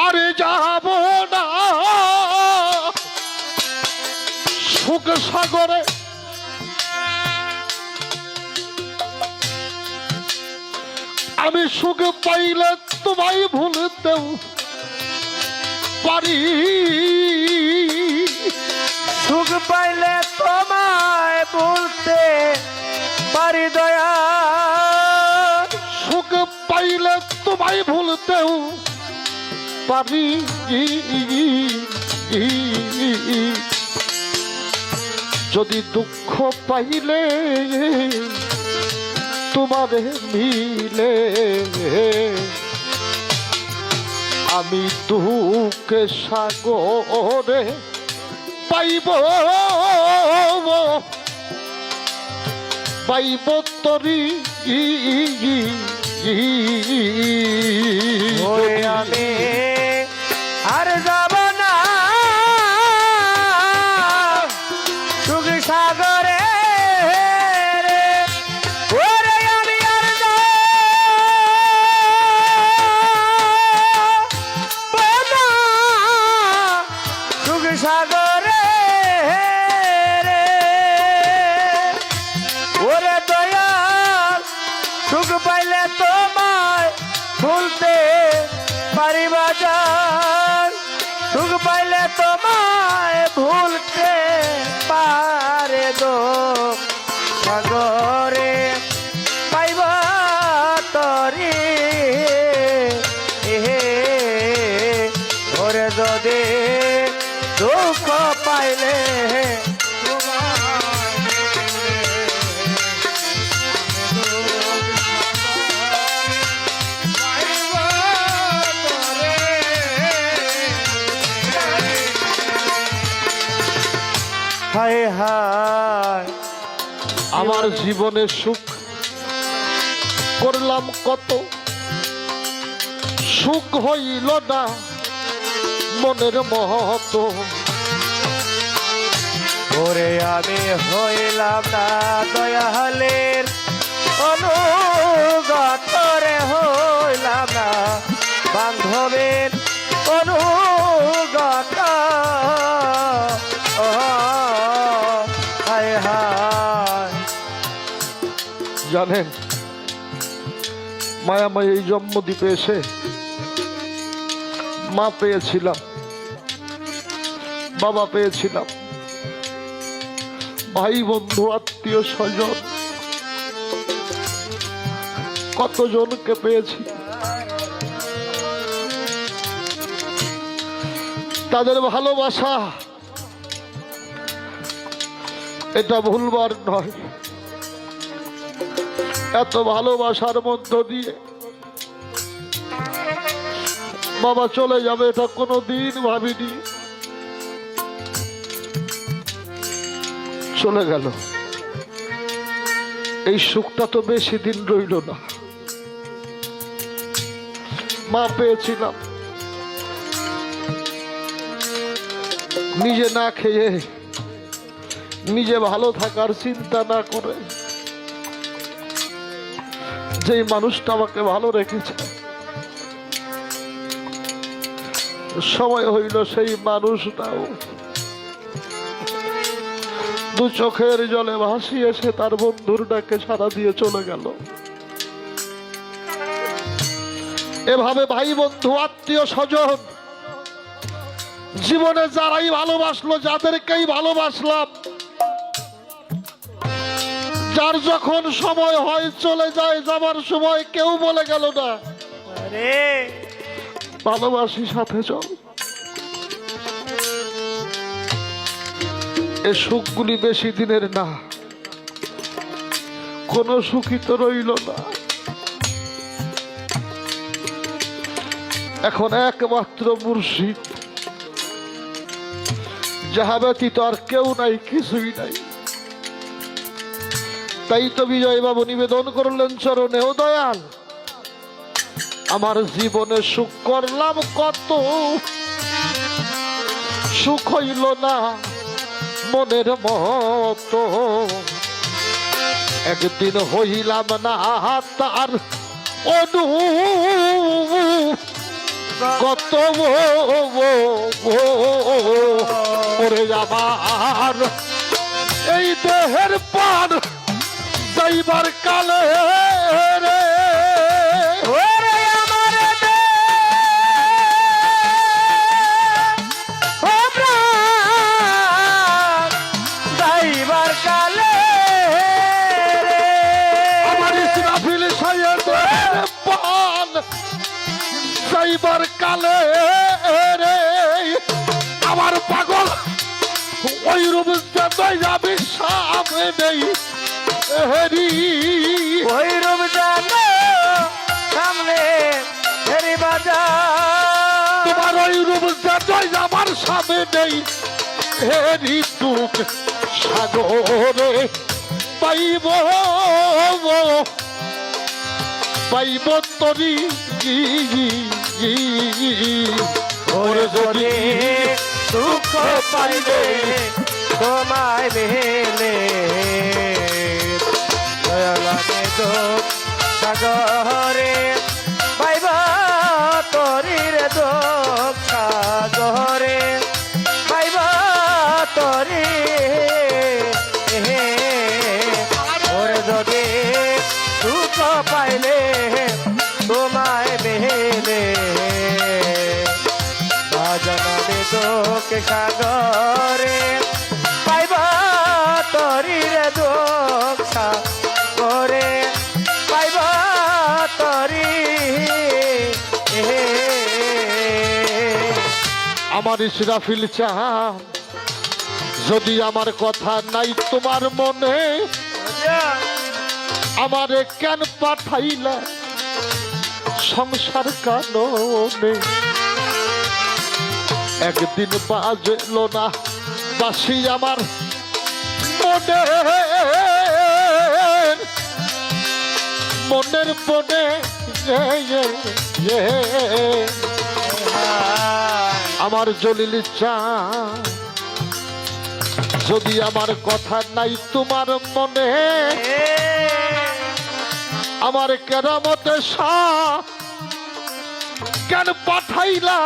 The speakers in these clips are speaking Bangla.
আরে যাব না সুখ সাগরে, আমি সুখ পাইলে তোমায় ভুলতেও পারি, সুখ পাইলে তোমায় ভুলতে পারি দয়া, সুখ পাইলে তোমায় ভুলতেও পারি, যদি দুঃখ পাইলে তোমারে মিলে, আমি দুঃখে সাগরে পাইব পাইব তরি, আমি আর যাব না সুখ সাগরে, ওরে আমি আর যাব না সুখ সাগরে, ওরে দয়াল সুখ পাইলে তোমায় ভুলতে পারি বাজার, সুখ পাইলে তোমায় ভুলতে পারে দো সাগরে, পাইব তরি ওরে যদি দুঃখ পাইলে হায় হায় আমার জীবনে সুখ করলাম কত, সুখ হইল না মনের মতো, ওরে আমি হইলাম না দয়ালের অনুগত রে, হইলাম না বান্ধবের অনুগত, হায় হায়। জানেন মায়াময় এই জন্মদ্বীপে এসে মা পেয়েছিলাম, বাবা পেয়েছিলাম, ভাই বন্ধু আত্মীয় স্বজন কতজনকে পেয়েছি, তাদের ভালোবাসা এটা ভুলবার নয়। এত ভালোবাসার মধ্য দিয়ে বাবা চলে যাবে এটা কোনোদিন ভাবিনি, চলে গেল। এই সুখটা তো বেশি দিন রইল না। মা পেয়েছিলাম, নিজে না খেয়ে নিজে ভালো থাকার চিন্তা না করে যেই মানুষটা আমাকে ভালো রেখেছে, সময় হইল সেই মানুষটাও দু চোখের জলে ভাসিয়ে এসে তার বন্ধুর ডাকে সাড়া দিয়ে চলে গেল। এভাবে ভাই বন্ধু আত্মীয় স্বজন জীবনে যারাই ভালোবাসলো, যাদেরকেই ভালোবাসলাম, যার যখন সময় হয় চলে যায়, যাবার সময় কেউ বলে গেল না ভালোবাসি সাথে চল। এ সুখগুলি বেশি দিনের না, কোন সুখী তো রইল না। এখন একমাত্র মুর্শিদ, যাহা ব্যতীত আর কেউ নাই, কিছুই নাই। তাই তো বিজয় বাবু নিবেদন করলেন চরণে, ও দয়াল আমার জীবনে সুখ করলাম কত, সুখ হইল না মনের মতো, একদিন হইলাম না তার কত ওরে আমার এই দেহের পান যাইবার কালে রে ওরে আমার যাইবার কালে রে আমার ইসরাফিল সাহেবের পান যাইবার কালে রে আমার পাগল ওই রূপ যাবি সামনে নেই হেরি ওই রূপ জানো সামনে হেরি বাজার তোমার ওই রূপ আমার সামনে নেই হেরি দুঃখ সাগরে পাইব পাইব তরি ওরে যদি দুঃখ পাইলে তোমায় মেলে দয়ালামে দুঃখ সাগরে পাইবা তরির দুঃখ সাগরে পাইবা তরি ওরে যদি দুঃখ পাইলে তোমায় মেলে জানাবে দুঃখ সাগরে পাইবা তরির দুঃখ সাগরে পাইবা তরি আমার ইসরাফিল চান যদি আমার কথা নাই তোমার মনে আমারে কেন পাঠাইলা সংসার কাননে একদিন বাজলো না বাসি আমার মনের বনে আমার জলিল চান যদি আমার কথা নাই তোমার মনে আমার কেরামতে কেন পাঠাইলা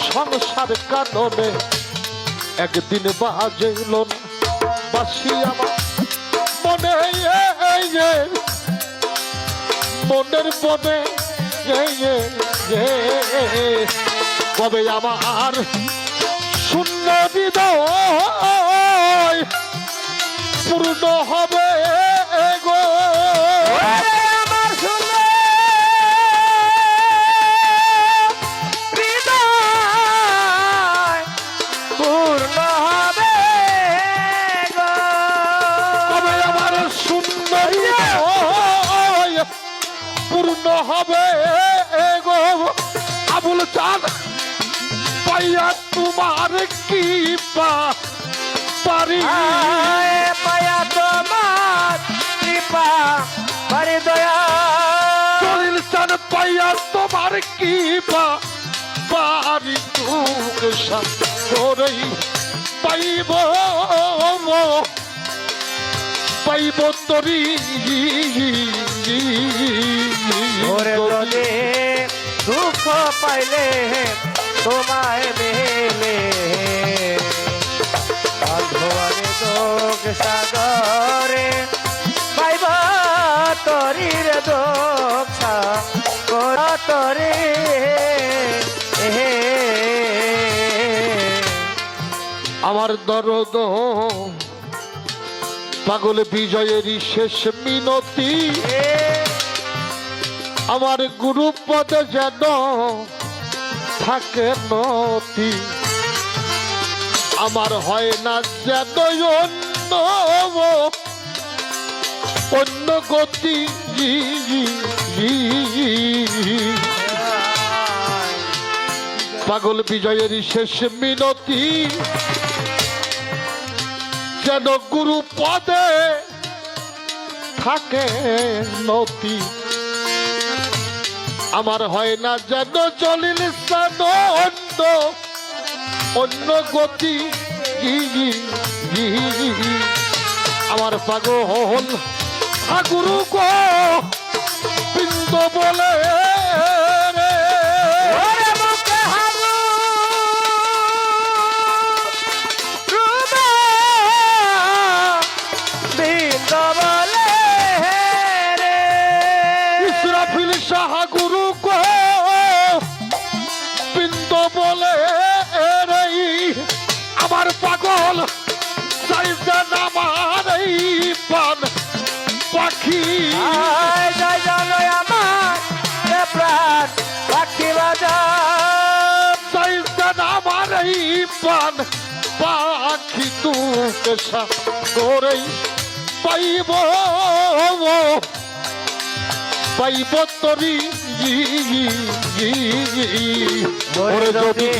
সংসার কাননে একদিন বাজল না বাসি আমার মনে মনের বনে কবে আমার শূন্য হৃদয় পূর্ণ হবে গো আমার শুনে হৃদয় পূর্ণ হবে গো কবে আমার শূন্য হৃদয় পূর্ণ হবে গো আবুল চাঁদ পাইয়া তোমার কি পারি পায়া তোমার কৃপা পারে দয়া জলিল চাঁদ পাইয়া তোমার কি পারি দুঃখ সাগরেই পাইব পাইব তরি ওরে যদি দুঃখ পাইলে তোমায় মেলে ভগবানে দুঃখ সাগরে পাইবা তরির দুঃখ তরে আমার দরদ পাগল বিজয়েরই শেষ মিনতি আমার গুরু পদে যেন থাকে নতি আমার হয় না যেন অন্য গতি পাগল বিজয়েরই শেষ মিনতি যেন গুরু পদে থাকে নতি আমার হয় না যেন জলিল অন্য গতি আমার পাগল গুরু গো বিন্দ বলে রে সাহা গুরু কো বিন্দ বলে রে আমার পাগল চাইছেন আমার এই পান পাখি আয় জয় জয় আমার এ প্রাণ পাখি বাজার চাইছেন আমার এই পান পাখি তুকে সাগরেই পাইব পাইব তরি ওরে যদি